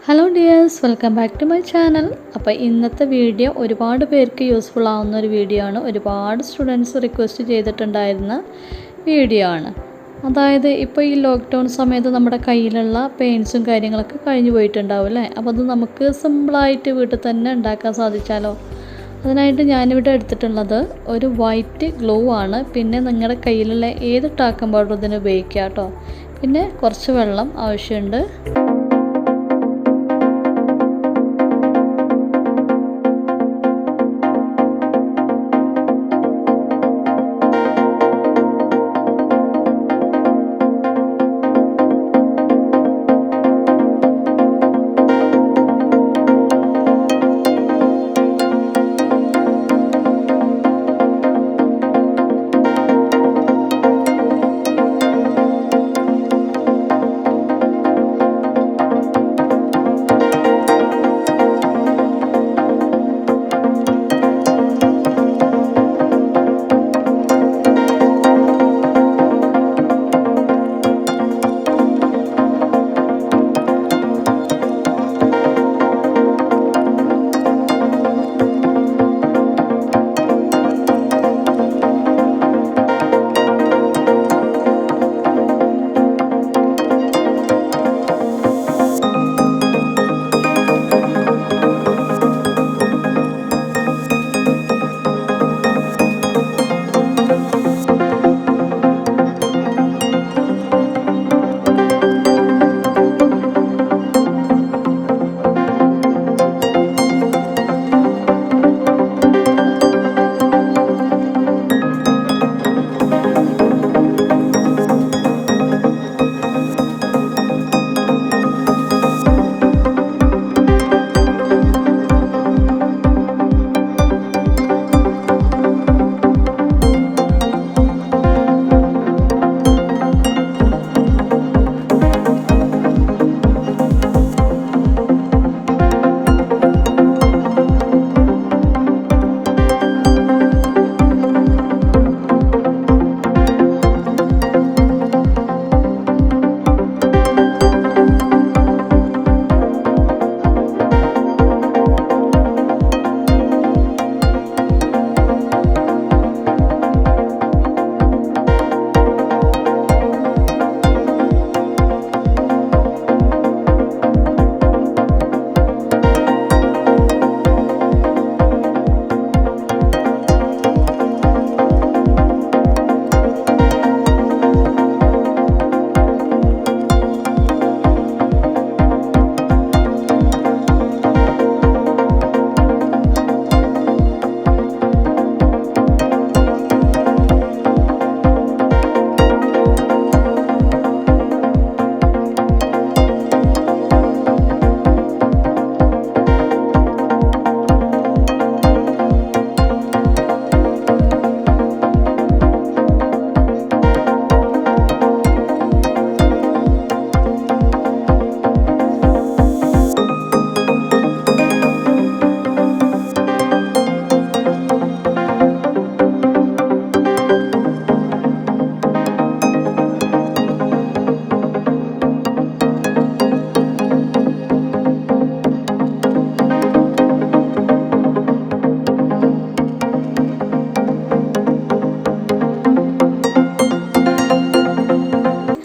Hello dears, welcome back to my channel. അപ്പോൾ ഇന്നത്തെ video ഒരുപാട് പേർക്ക് യൂസ്ഫുൾ ആവുന്ന ഒരു വീഡിയോ ആണ്. ഒരുപാട് സ്റ്റുഡൻസ് റിക്വസ്റ്റ് ചെയ്തിട്ടുണ്ടായിരുന്ന വീഡിയോ ആണ്. അതായത് ഇപ്പോൾ ഈ ലോക്ക്ഡൗൺ സമയത്ത് നമ്മുടെ കയ്യിലുള്ള പെയിൻസും കാര്യങ്ങളൊക്കെ കഴിഞ്ഞു പോയിട്ടുണ്ടാവും അല്ലേ. അപ്പോൾ അത് നമുക്ക് സിമ്പിളായിട്ട് വീട്ടിൽ തന്നെ ഉണ്ടാക്കാൻ സാധിച്ചാലോ. അതിനായിട്ട് ഞാനിവിടെ എടുത്തിട്ടുള്ളത് ഒരു വൈറ്റ് ഗ്ലൂ ആണ്. പിന്നെ നിങ്ങളുടെ കയ്യിലുള്ള ഏത് ടാക്കം പൗഡർ ഇതിന് ഉപയോഗിക്കാം കേട്ടോ. പിന്നെ കുറച്ച് വെള്ളം ആവശ്യമുണ്ട്.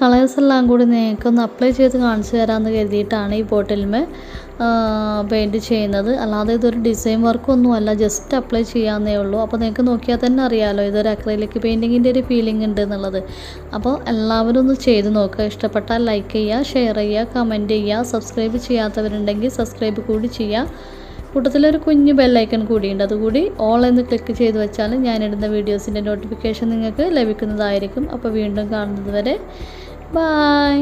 കളേഴ്സ് എല്ലാം കൂടി നിങ്ങൾക്കൊന്ന് അപ്ലൈ ചെയ്ത് കാണിച്ചു തരാമെന്ന് കരുതിയിട്ടാണ് ഈ ബോട്ടിലിന്മേൽ പെയിൻറ്റ് ചെയ്യുന്നത്. അല്ലാതെ ഇതൊരു ഡിസൈൻ വർക്കൊന്നും അല്ല, ജസ്റ്റ് അപ്ലൈ ചെയ്യാമെന്നേ ഉള്ളൂ. അപ്പോൾ നിങ്ങൾക്ക് നോക്കിയാൽ തന്നെ അറിയാമല്ലോ ഇതൊരു അക്രൈലിക് പെയിൻറ്റിങ്ങിൻ്റെ ഒരു ഫീലിംഗ് ഉണ്ട് എന്നുള്ളത്. അപ്പോൾ എല്ലാവരും ഒന്ന് ചെയ്ത് നോക്കുക. ഇഷ്ടപ്പെട്ടാൽ ലൈക്ക് ചെയ്യുക, ഷെയർ ചെയ്യുക, കമൻറ്റ് ചെയ്യുക. സബ്സ്ക്രൈബ് ചെയ്യാത്തവരുണ്ടെങ്കിൽ സബ്സ്ക്രൈബ് കൂടി ചെയ്യുക. കൂട്ടത്തിലൊരു കുഞ്ഞ് ബെല്ലൈക്കൺ കൂടിയുണ്ട്, അതുകൂടി ഓൾ എന്ന് ക്ലിക്ക് ചെയ്ത് വെച്ചാൽ ഞാനിടുന്ന വീഡിയോസിൻ്റെ നോട്ടിഫിക്കേഷൻ നിങ്ങൾക്ക് ലഭിക്കുന്നതായിരിക്കും. അപ്പോൾ വീണ്ടും കാണുന്നത് വരെ ബൈ.